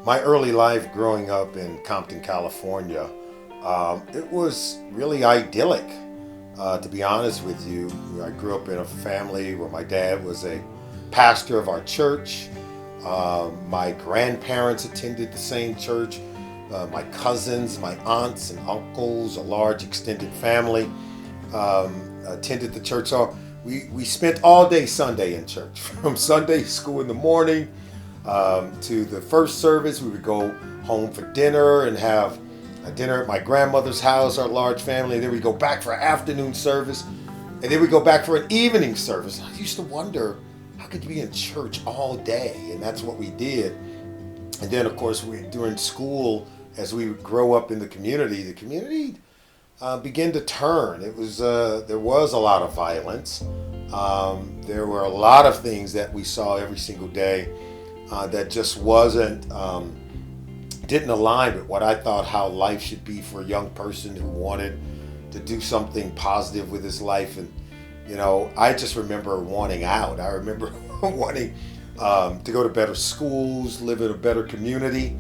My early life growing up in Compton, California, it was really idyllic. To be honest with you, I grew up in a family where my dad was a pastor of our church. My grandparents attended the same church. My cousins, my aunts and uncles, a large extended family attended the church. So we spent all day Sunday in church, from Sunday school in the morning to the first service. We would go home for dinner and have a dinner at my grandmother's house, our large family. And then we go back for afternoon service. And then we go back for an evening service. I used to wonder, how could you be in church all day? And that's what we did. And then, of course, during school, as we would grow up in the community began to turn. There was a lot of violence. There were a lot of things that we saw every single day that just didn't align with what I thought how life should be for a young person who wanted to do something positive with his life. And, I just remember wanting out. I remember wanting to go to better schools, live in a better community.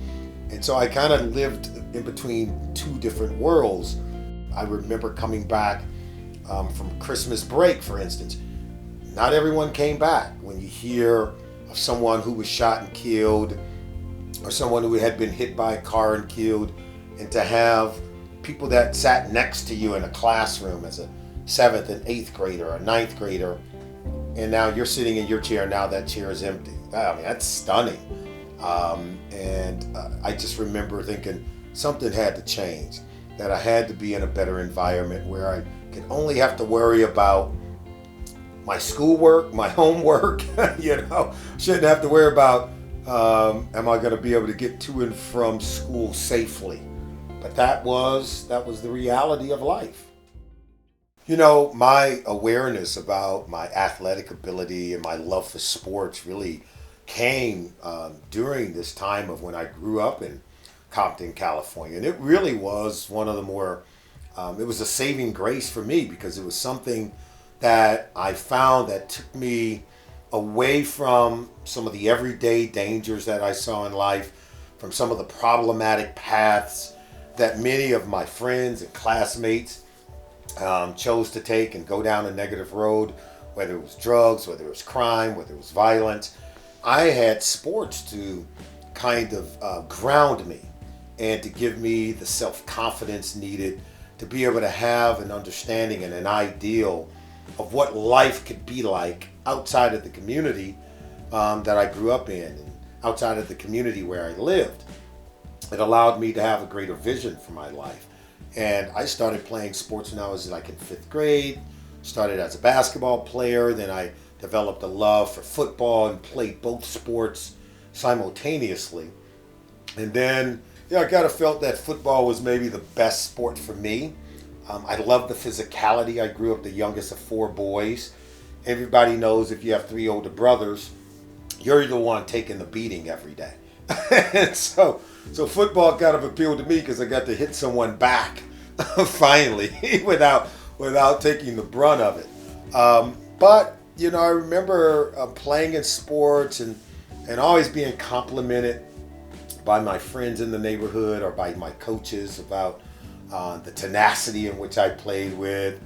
And so I kind of lived in between two different worlds. I remember coming back from Christmas break, for instance. Not everyone came back. When you hear of someone who was shot and killed, or someone who had been hit by a car and killed, and to have people that sat next to you in a classroom as a 7th and 8th grader, or 9th grader, and now you're sitting in your chair, now that chair is empty. I mean, that's stunning. I just remember thinking something had to change, that I had to be in a better environment where I could only have to worry about my schoolwork, my homework, shouldn't have to worry about am I going to be able to get to and from school safely. But that was the reality of life. My awareness about my athletic ability and my love for sports really came during this time of when I grew up in Compton, California. And it really was one of the more, it was a saving grace for me, because it was something that I found that took me away from some of the everyday dangers that I saw in life, from some of the problematic paths that many of my friends and classmates chose to take and go down a negative road, whether it was drugs, whether it was crime, whether it was violence. I had sports to kind of ground me and to give me the self-confidence needed to be able to have an understanding and an ideal of what life could be like outside of the community that I grew up in, and outside of the community where I lived. It allowed me to have a greater vision for my life. And I started playing sports when I was like in 5th grade, started as a basketball player, then I developed a love for football and played both sports simultaneously. And then I kind of felt that football was maybe the best sport for me. I loved the physicality. I grew up the youngest of 4 boys. Everybody knows if you have 3 older brothers, you're the one taking the beating every day. And so football kind of appealed to me because I got to hit someone back finally without taking the brunt of it. But I remember playing in sports and always being complimented by my friends in the neighborhood or by my coaches about the tenacity in which I played with,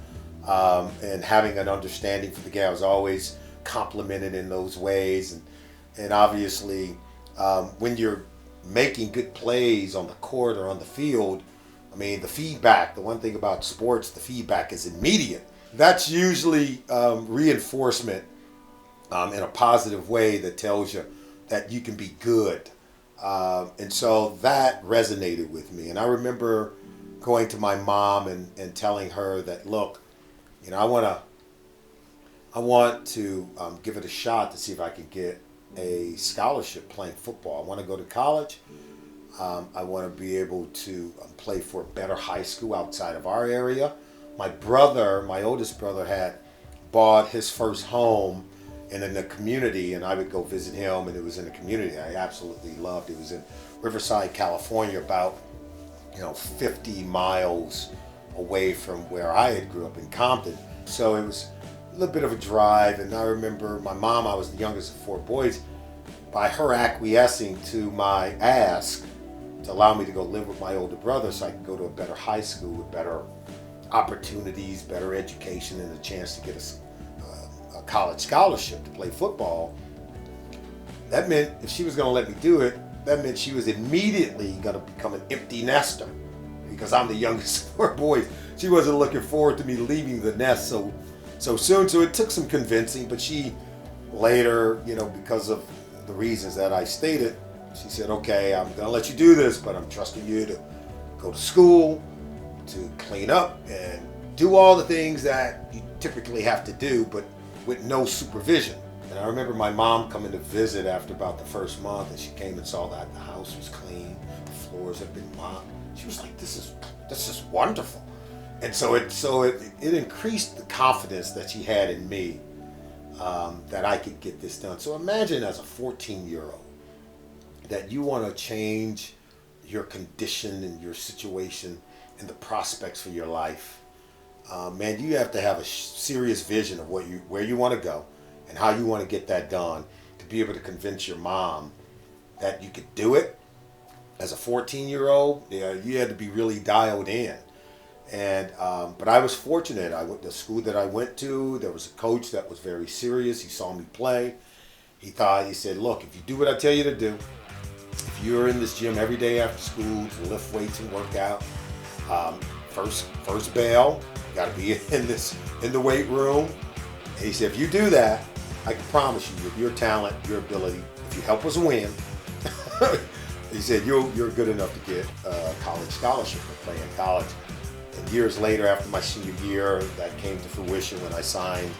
and having an understanding for the game. I was always complimented in those ways. And obviously, when you're making good plays on the court or on the field, I mean, the feedback, the one thing about sports, the feedback is immediate. That's usually reinforcement in a positive way that tells you that you can be good. And so that resonated with me. And I remember going to my mom and telling her that, look, you know, I want to give it a shot to see if I can get a scholarship playing football. I want to go to college. I want to be able to play for a better high school outside of our area. My oldest brother, had bought his first home in the community, and I would go visit him, and it was in a community I absolutely loved. It was in Riverside, California, about 50 miles away from where I had grew up in Compton. So it was a little bit of a drive, and I remember my mom, I was the youngest of four boys, by her acquiescing to my ask to allow me to go live with my older brother so I could go to a better high school with better opportunities, better education, and a chance to get a college scholarship to play football. That meant if she was going to let me do it, that meant she was immediately going to become an empty nester because I'm the youngest of four boys. She wasn't looking forward to me leaving the nest so soon. So it took some convincing, but she later, because of the reasons that I stated, she said, okay, I'm going to let you do this, but I'm trusting you to go to school, to clean up and do all the things that you typically have to do, but with no supervision. And I remember my mom coming to visit after about the first month, and she came and saw that the house was clean, the floors had been mopped. She was like, this is wonderful. And so it increased the confidence that she had in me, that I could get this done. So imagine as a 14-year-old that you want to change your condition and your situation and the prospects for your life. Man, you have to have a serious vision of where you want to go and how you want to get that done to be able to convince your mom that you could do it. As a 14-year-old, you had to be really dialed in. And but I was fortunate. The school that I went to, there was a coach that was very serious. He saw me play. He said, look, if you do what I tell you to do, if you're in this gym every day after school to lift weights and work out, first bell, you got to be in the weight room. And he said, if you do that, I can promise you, with your talent, your ability, if you help us win, he said you're good enough to get a college scholarship to play in college. And years later, after my senior year, that came to fruition when I signed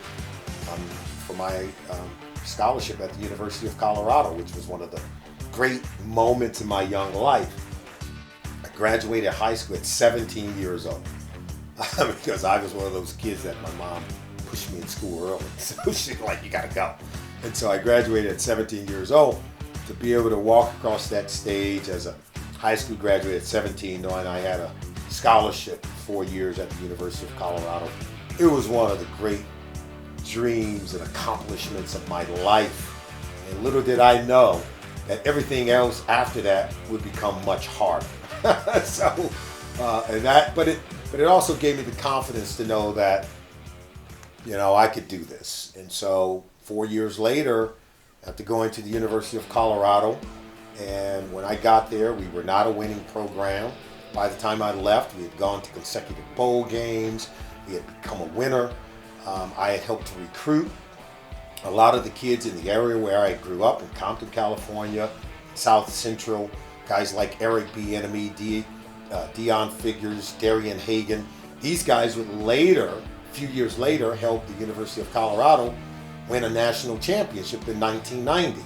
for my scholarship at the University of Colorado, which was one of the great moments in my young life. I graduated high school at 17 years old because I was one of those kids that my mom pushed me in school early. So she's like, you gotta go. And so I graduated at 17 years old. To be able to walk across that stage as a high school graduate at 17, knowing I had a scholarship for 4 years at the University of Colorado, it was one of the great dreams and accomplishments of my life. And little did I know that everything else after that would become much harder. But it also gave me the confidence to know that, I could do this. And so 4 years later, after going to the University of Colorado, and when I got there, we were not a winning program. By the time I left, we had gone to consecutive bowl games. We had become a winner. I had helped to recruit a lot of the kids in the area where I grew up in Compton, California, South Central, guys like Eric Bieniemy, Deion Figures, Darian Hagan. These guys would later, a few years later, help the University of Colorado win a national championship in 1990.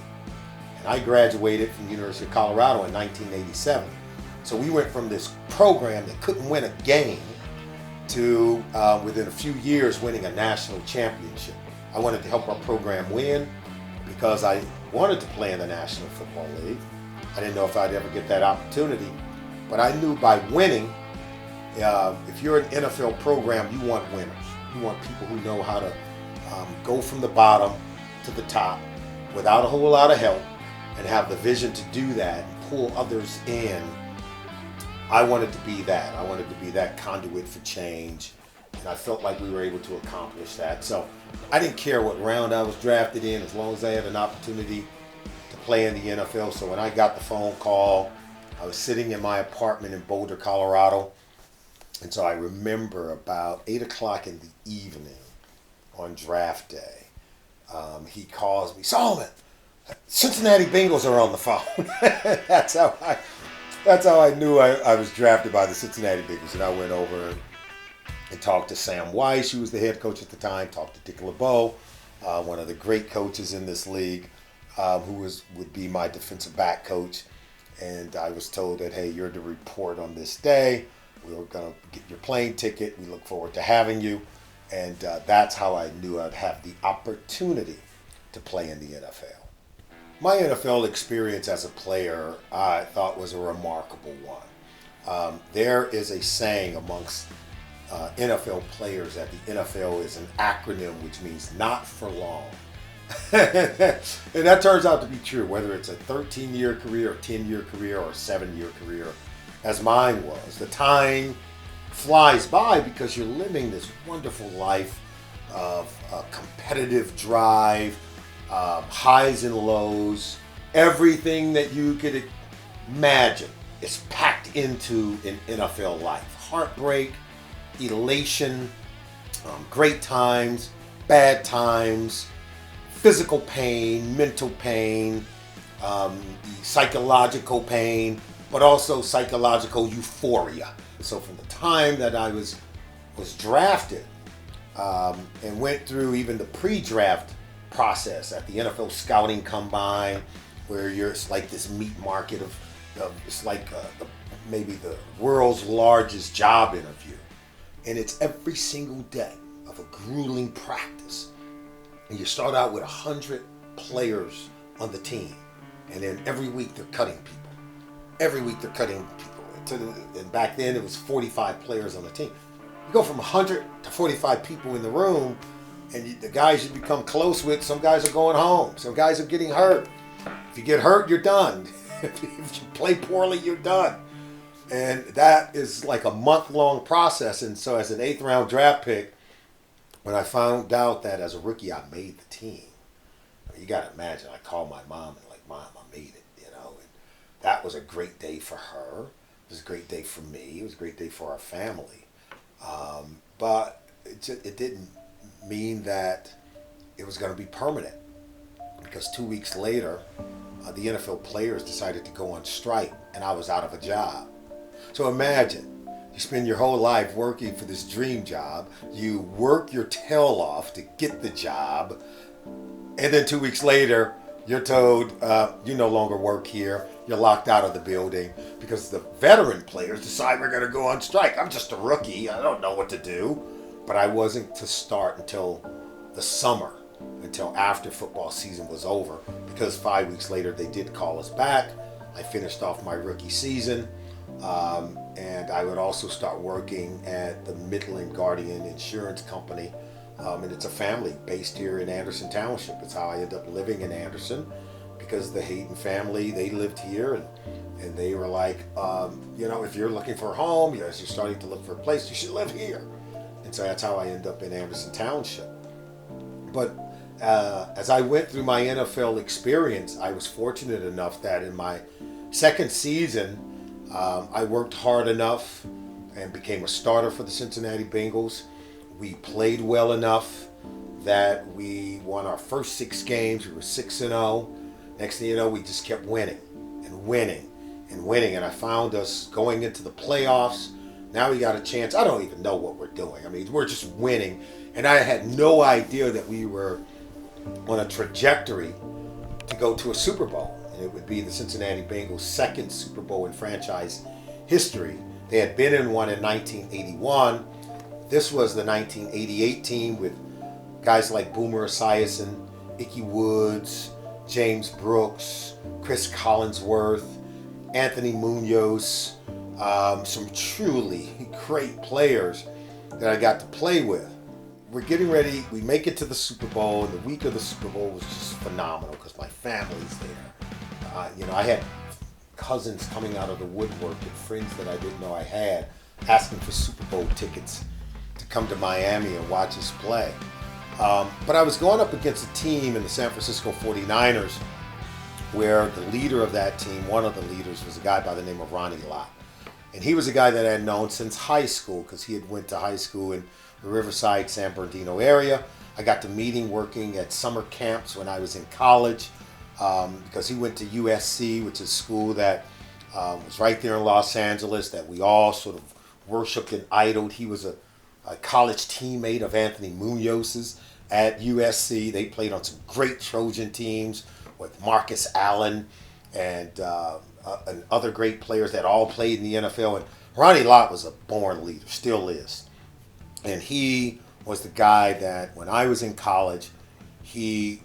And I graduated from the University of Colorado in 1987. So we went from this program that couldn't win a game to, within a few years, winning a national championship. I wanted to help our program win because I wanted to play in the National Football League. I didn't know if I'd ever get that opportunity, but I knew by winning, if you're an NFL program, you want winners. You want people who know how to go from the bottom to the top without a whole lot of help and have the vision to do that and pull others in. I wanted to be that. I wanted to be that conduit for change, and I felt like we were able to accomplish that. So I didn't care what round I was drafted in as long as I had an opportunity to play in the NFL. So when I got the phone call, I was sitting in my apartment in Boulder, Colorado. And so I remember about 8 o'clock in the evening on draft day, he calls me, Solomon, Cincinnati Bengals are on the phone. That's how I knew I was drafted by the Cincinnati Bengals. And I went over and talked to Sam Weiss, who was the head coach at the time, talked to Dick LeBeau, one of the great coaches in this league, would be my defensive back coach. And I was told that, hey, you're to report on this day. We're going to get your plane ticket. We look forward to having you. And that's how I knew I'd have the opportunity to play in the NFL. My NFL experience as a player, I thought, was a remarkable one. There is a saying amongst NFL players that the NFL is an acronym which means not for long. And that turns out to be true, whether it's a 13-year career, a 10-year career, or a 7-year career, as mine was. The time flies by because you're living this wonderful life of competitive drive, highs and lows. Everything that you could imagine is packed into an NFL life. Heartbreak, elation, great times, bad times, physical pain, mental pain, psychological pain, but also psychological euphoria. So from the time that I was drafted and went through even the pre-draft process at the NFL scouting combine, where it's like this meat market of it's like maybe the world's largest job interview, and it's every single day of a grueling practice. And you start out with 100 players on the team, and then every week they're cutting people. Every week they're cutting people. And back then it was 45 players on the team. You go from 100 to 45 people in the room, and the guys you become close with, some guys are going home. Some guys are getting hurt. If you get hurt, you're done. If you play poorly, you're done. And that is like a month-long process. And so as an 8th round draft pick, when I found out that as a rookie I made the team, you got to imagine, I called my mom and like, Mom, I made it, and that was a great day for her. It was a great day for me. It was a great day for our family. But it didn't mean that it was going to be permanent, because 2 weeks later, the NFL players decided to go on strike, and I was out of a job. So imagine, you spend your whole life working for this dream job. You work your tail off to get the job. And then 2 weeks later, you're told you no longer work here. You're locked out of the building because the veteran players decide we're going to go on strike. I'm just a rookie. I don't know what to do. But I wasn't to start until the summer, until after football season was over, because 5 weeks later they did call us back. I finished off my rookie season. And I would also start working at the Midland Guardian Insurance Company. And it's a family based here in Anderson Township. It's how I ended up living in Anderson, because the Hayden family, they lived here, and they were like, if you're looking for a home, as you're starting to look for a place, you should live here. And so that's how I ended up in Anderson Township. But as I went through my NFL experience, I was fortunate enough that in my second season, I worked hard enough and became a starter for the Cincinnati Bengals. We played well enough that we won our first 6 games. We were 6-0. Next thing you know, we just kept winning and winning and winning. And I found us going into the playoffs. Now we got a chance. I don't even know what we're doing. I mean, we're just winning. And I had no idea that we were on a trajectory to go to a Super Bowl. And it would be the Cincinnati Bengals' second Super Bowl in franchise history. They had been in one in 1981. This was the 1988 team with guys like Boomer Esiason, Ickey Woods, James Brooks, Chris Collinsworth, Anthony Munoz, some truly great players that I got to play with. We're getting ready. We make it to the Super Bowl, and the week of the Super Bowl was just phenomenal because my family's there. I had cousins coming out of the woodwork and friends that I didn't know I had asking for Super Bowl tickets to come to Miami and watch us play. But I was going up against a team in the San Francisco 49ers where the leader of that team, one of the leaders, was a guy by the name of Ronnie Lott. And he was a guy that I had known since high school because he had went to high school in the Riverside, San Bernardino area. I got to meet him working at summer camps when I was in college because he went to USC, which is a school that was right there in Los Angeles that we all sort of worshipped and idoled. He was a college teammate of Anthony Munoz's at USC. They played on some great Trojan teams with Marcus Allen and other great players that all played in the NFL. And Ronnie Lott was a born leader, still is. And he was the guy that when I was in college, he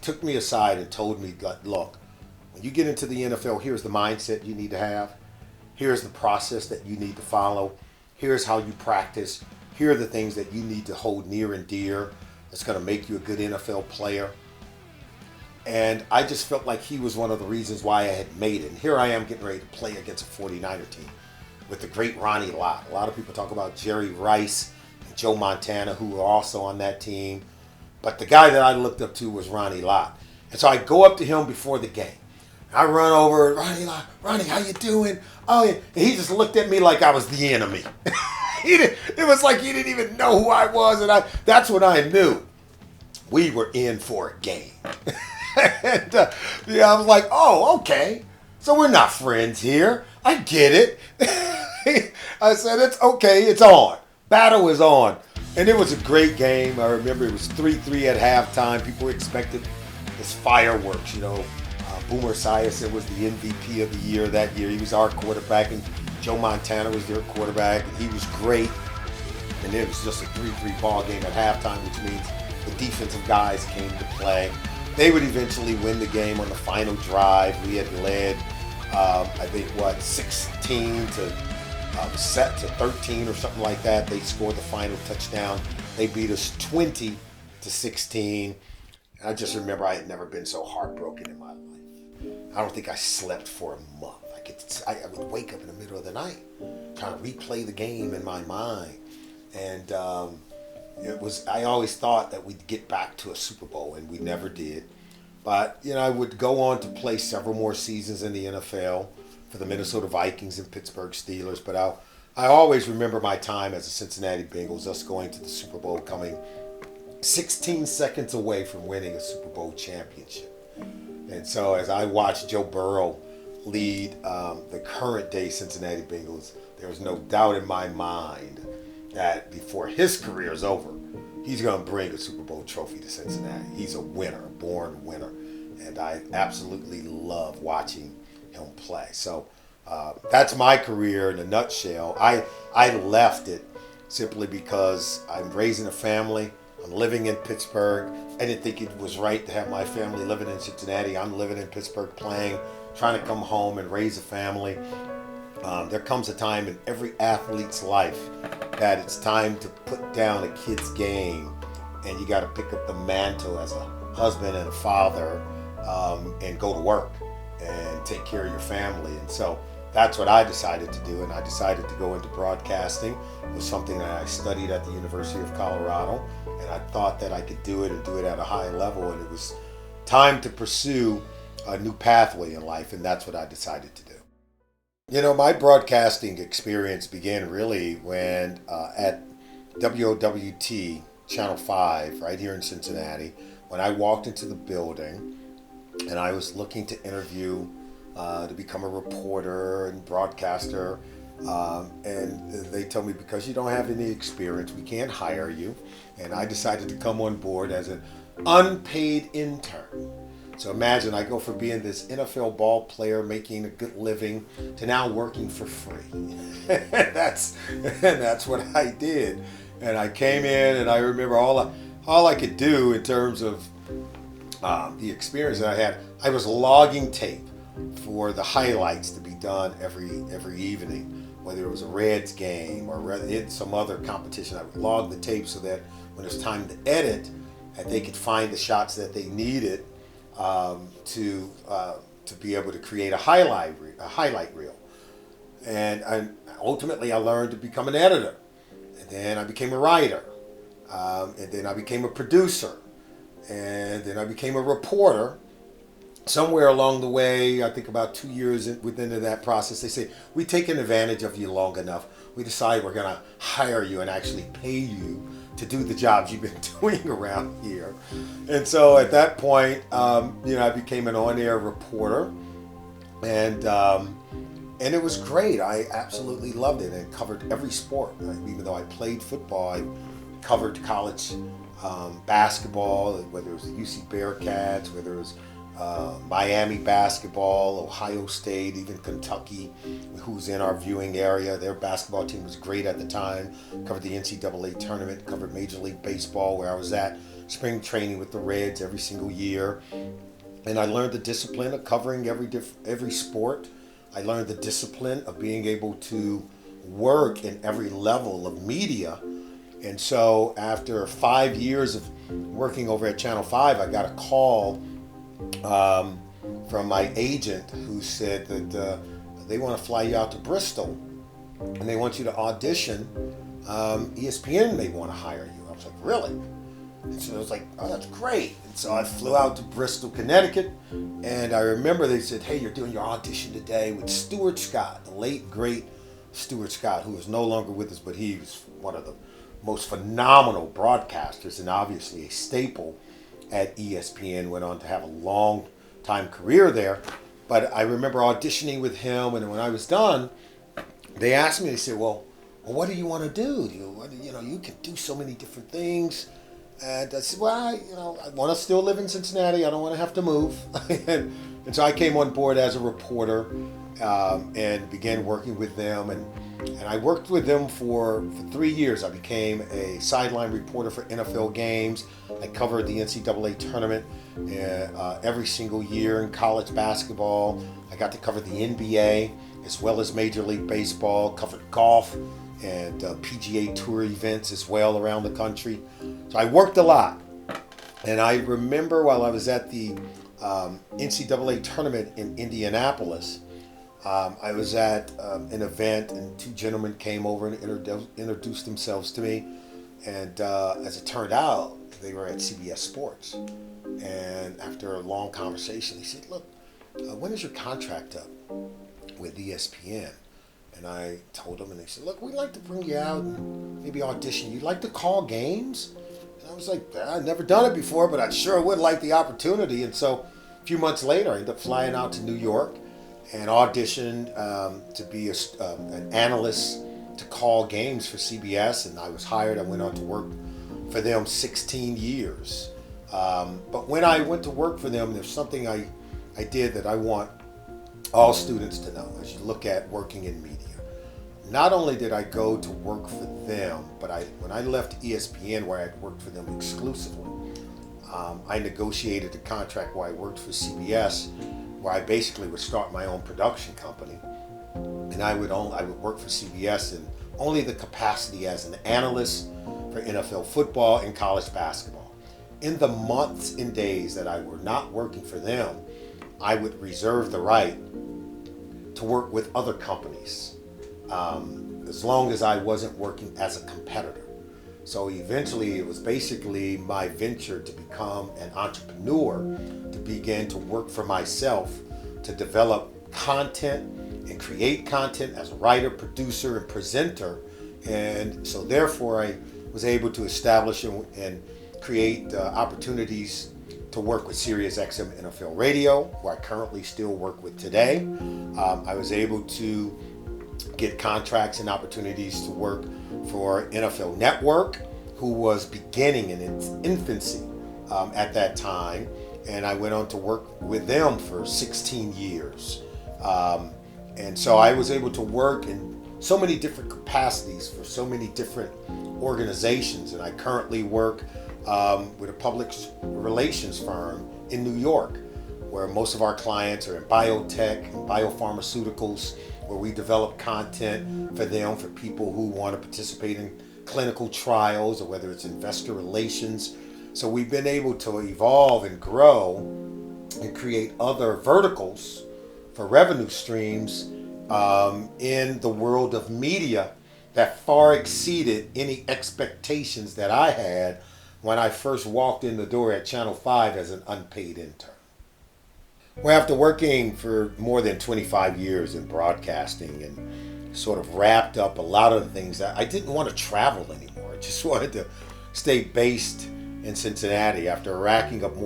took me aside and told me, look, when you get into the NFL, here's the mindset you need to have. Here's the process that you need to follow. Here's how you practice. Here are the things that you need to hold near and dear that's going to make you a good NFL player. And I just felt like he was one of the reasons why I had made it. And here I am getting ready to play against a 49er team with the great Ronnie Lott. A lot of people talk about Jerry Rice and Joe Montana, who were also on that team. But the guy that I looked up to was Ronnie Lott. And so I go up to him before the game. I run over, Ronnie Lott, Ronnie, how you doing? Oh, yeah. And he just looked at me like I was the enemy. It was like he didn't even know who I was. And that's when I knew we were in for a game. And I was like, oh, okay. So we're not friends here. I get it. I said, it's okay. It's on. Battle is on. And it was a great game. I remember it was 3-3 at halftime. People expected this fireworks, Boomer Esiason was the MVP of the year that year. He was our quarterback, and Joe Montana was their quarterback, and he was great. And it was just a 3-3 ball game at halftime, which means the defensive guys came to play. They would eventually win the game on the final drive. We had led, 16 to set to 13 or something like that. They scored the final touchdown. They beat us 20-16. And I just remember I had never been so heartbroken in my life. I don't think I slept for a month. I would wake up in the middle of the night trying to replay the game in my mind. And I always thought that we'd get back to a Super Bowl, and we never did. But, I would go on to play several more seasons in the NFL for the Minnesota Vikings and Pittsburgh Steelers. But I always remember my time as a Cincinnati Bengals, us going to the Super Bowl, coming 16 seconds away from winning a Super Bowl championship. And so as I watched Joe Burrow lead the current day Cincinnati Bengals, there was no doubt in my mind that before his career is over, he's going to bring a Super Bowl trophy to Cincinnati. He's a winner, a born winner. And I absolutely love watching him play. So that's my career in a nutshell. I left it simply because I'm raising a family. I'm living in Pittsburgh. I didn't think it was right to have my family living in Cincinnati. I'm living in Pittsburgh playing, trying to come home and raise a family. There comes a time in every athlete's life that it's time to put down a kid's game, and you got to pick up the mantle as a husband and a father and go to work and take care of your family. And so that's what I decided to do, and I decided to go into broadcasting. It was something that I studied at the University of Colorado, and I thought that I could do it and do it at a high level, and it was time to pursue a new pathway in life, and that's what I decided to do. My broadcasting experience began really when at WOWT Channel 5 right here in Cincinnati, when I walked into the building and I was looking to interview to become a reporter and broadcaster, and they told me, because you don't have any experience, we can't hire you. And I decided to come on board as an unpaid intern. So imagine I go from being this NFL ball player making a good living to now working for free. and that's what I did. And I came in, and I remember all I could do in terms of the experience that I had. I was logging tape for the highlights to be done every evening, whether it was a Reds game or some other competition. I would log the tape so that when it was time to edit, that they could find the shots that they needed to be able to create a highlight reel. And ultimately I learned to become an editor, and then I became a writer, and then I became a producer, and then I became a reporter, somewhere along the way, I think about 2 years within that process, they say, we've taken advantage of you long enough. We decide we're going to hire you and actually pay you to do the jobs you've been doing around here. And so at that point, I became an on-air reporter, and and it was great. I absolutely loved it and covered every sport. Even though I played football, I covered college basketball, whether it was the UC Bearcats, whether it was Miami basketball, Ohio State, even Kentucky, who's in our viewing area. Their basketball team was great at the time. Covered the NCAA tournament, covered Major League Baseball, where I was at spring training with the Reds every single year. And I learned the discipline of covering every sport. I learned the discipline of being able to work in every level of media. And so after 5 years of working over at Channel 5, I got a call from my agent who said that they want to fly you out to Bristol and they want you to audition. ESPN may want to hire you. I was like, really? And so I was like, oh, that's great. And so I flew out to Bristol, Connecticut, and I remember they said, hey, you're doing your audition today with Stuart Scott, the late, great Stuart Scott, who is no longer with us, but he was one of the most phenomenal broadcasters and obviously a staple at ESPN, went on to have a long time career there. But I remember auditioning with him, and when I was done, they asked me, they said, well what do you want to do? You can do so many different things. And I said, well, I want to still live in Cincinnati. I don't want to have to move. and so I came on board as a reporter and began working with them. And I worked with them for 3 years. I became a sideline reporter for NFL games. I covered the NCAA tournament every single year in college basketball. I got to cover the NBA as well as Major League Baseball, covered golf and PGA Tour events as well around the country. So I worked a lot. And I remember while I was at the NCAA tournament in Indianapolis, I was at an event and two gentlemen came over and introduced themselves to me. And as it turned out, they were at CBS Sports. And after a long conversation, they said, look, when is your contract up with ESPN? And I told them, and they said, look, we'd like to bring you out and maybe audition. You'd like to call games? And I was like, I've never done it before, but I sure would like the opportunity. And so a few months later, I ended up flying out to New York and auditioned to be an analyst to call games for CBS. And I was hired. I went on to work for them 16 years. But when I went to work for them, there's something I did that I want all students to know as you look at working in media. Not only did I go to work for them, but when I left ESPN, where I had worked for them exclusively, I negotiated a contract where I worked for CBS, where I basically would start my own production company, and I would work for CBS in only the capacity as an analyst for NFL football and college basketball. In the months and days that I were not working for them, I would reserve the right to work with other companies, as long as I wasn't working as a competitor. So eventually it was basically my venture to become an entrepreneur, to begin to work for myself, to develop content and create content as a writer, producer, and presenter. And so therefore I was able to establish and create opportunities to work with SiriusXM NFL Radio, who I currently still work with today. I was able to get contracts and opportunities to work for NFL Network, who was beginning in its infancy at that time. And I went on to work with them for 16 years. And so I was able to work in so many different capacities for so many different organizations. And I currently work with a public relations firm in New York, where most of our clients are in biotech and biopharmaceuticals, where we develop content for them, for people who want to participate in clinical trials, or whether it's investor relations. So we've been able to evolve and grow and create other verticals for revenue streams in the world of media that far exceeded any expectations that I had when I first walked in the door at Channel 5 as an unpaid intern. Well, after working for more than 25 years in broadcasting and sort of wrapped up a lot of the things, I didn't want to travel anymore. I just wanted to stay based in Cincinnati after racking up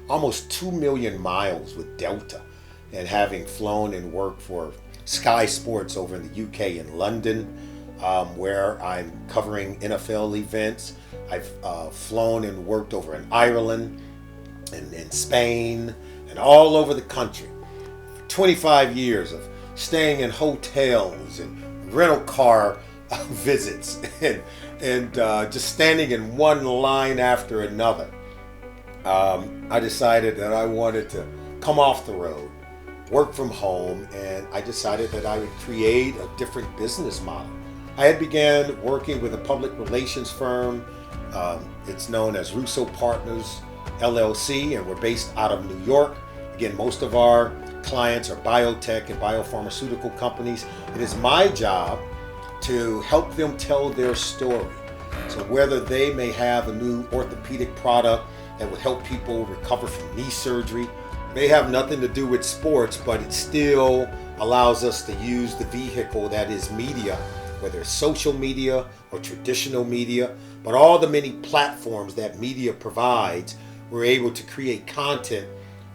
almost 2 million miles with Delta and having flown and worked for Sky Sports over in the UK and London, where I'm covering NFL events. I've flown and worked over in Ireland and in Spain and all over the country. 25 years of staying in hotels and rental car visits and just standing in one line after another. I decided that I wanted to come off the road, work from home, and I decided that I would create a different business model. I had began working with a public relations firm. It's known as Russo Partners LLC, and we're based out of New York. Again, most of our clients are biotech and biopharmaceutical companies. It is my job to help them tell their story. So whether they may have a new orthopedic product that would help people recover from knee surgery, may have nothing to do with sports, but it still allows us to use the vehicle that is media, whether it's social media or traditional media, but all the many platforms that media provides, we're able to create content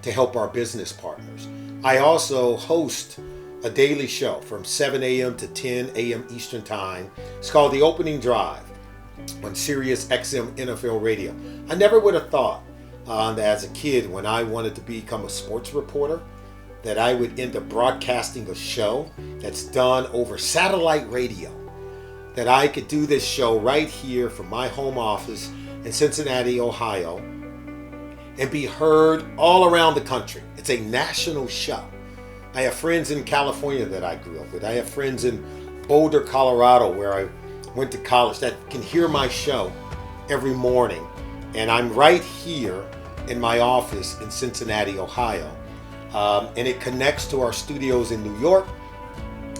to help our business partners. I also host a daily show from 7 a.m. to 10 a.m. Eastern Time. It's called The Opening Drive on Sirius XM NFL Radio. I never would have thought that as a kid, when I wanted to become a sports reporter, that I would end up broadcasting a show that's done over satellite radio, that I could do this show right here from my home office in Cincinnati, Ohio, and be heard all around the country. It's a national show. I have friends in California that I grew up with. I have friends in Boulder, Colorado, where I went to college, that can hear my show every morning. And I'm right here in my office in Cincinnati, Ohio. And it connects to our studios in New York.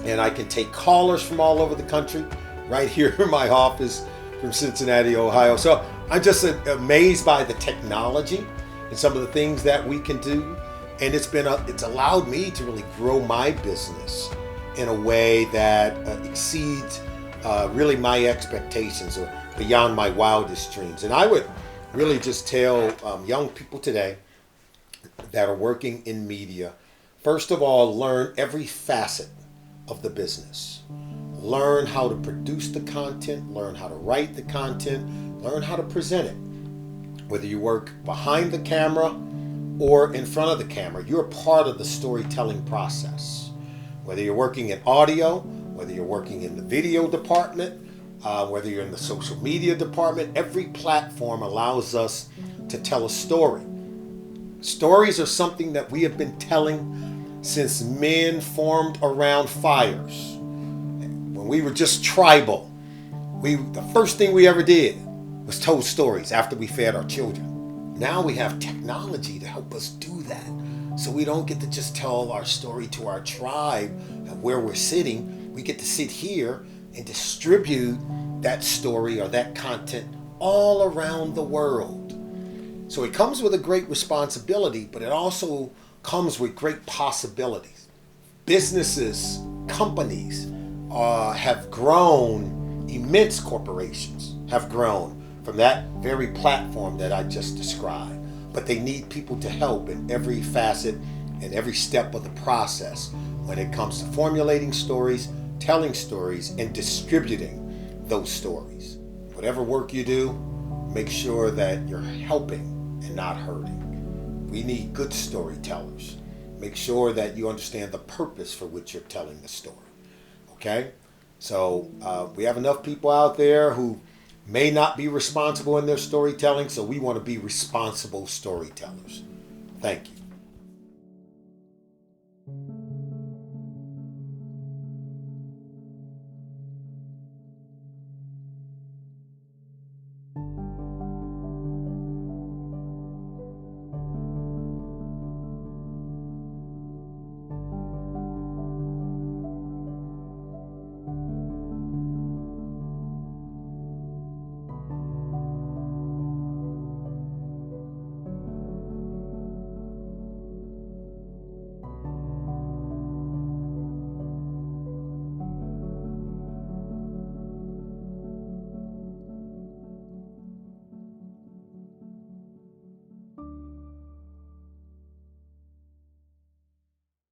And I can take callers from all over the country right here in my office from Cincinnati, Ohio. So I'm just amazed by the technology and some of the things that we can do. And it's allowed me to really grow my business in a way that exceeds really my expectations or beyond my wildest dreams. And I would really just tell young people today that are working in media, first of all, learn every facet of the business. Learn how to produce the content, learn how to write the content, learn how to present it. Whether you work behind the camera or in front of the camera, you're part of the storytelling process. Whether you're working in audio, whether you're working in the video department, whether you're in the social media department, every platform allows us to tell a story. Stories are something that we have been telling since men formed around fires. When we were just tribal, the first thing we ever did was told stories after we fed our children. Now we have technology to help us do that. So we don't get to just tell our story to our tribe where we're sitting. We get to sit here and distribute that story or that content all around the world. So it comes with a great responsibility, but it also comes with great possibilities. Businesses, companies have grown, immense corporations have grown from that very platform that I just described. But they need people to help in every facet and every step of the process when it comes to formulating stories, telling stories, and distributing those stories. Whatever work you do, make sure that you're helping and not hurting. We need good storytellers. Make sure that you understand the purpose for which you're telling the story. Okay? So we have enough people out there who may not be responsible in their storytelling, so we want to be responsible storytellers. Thank you.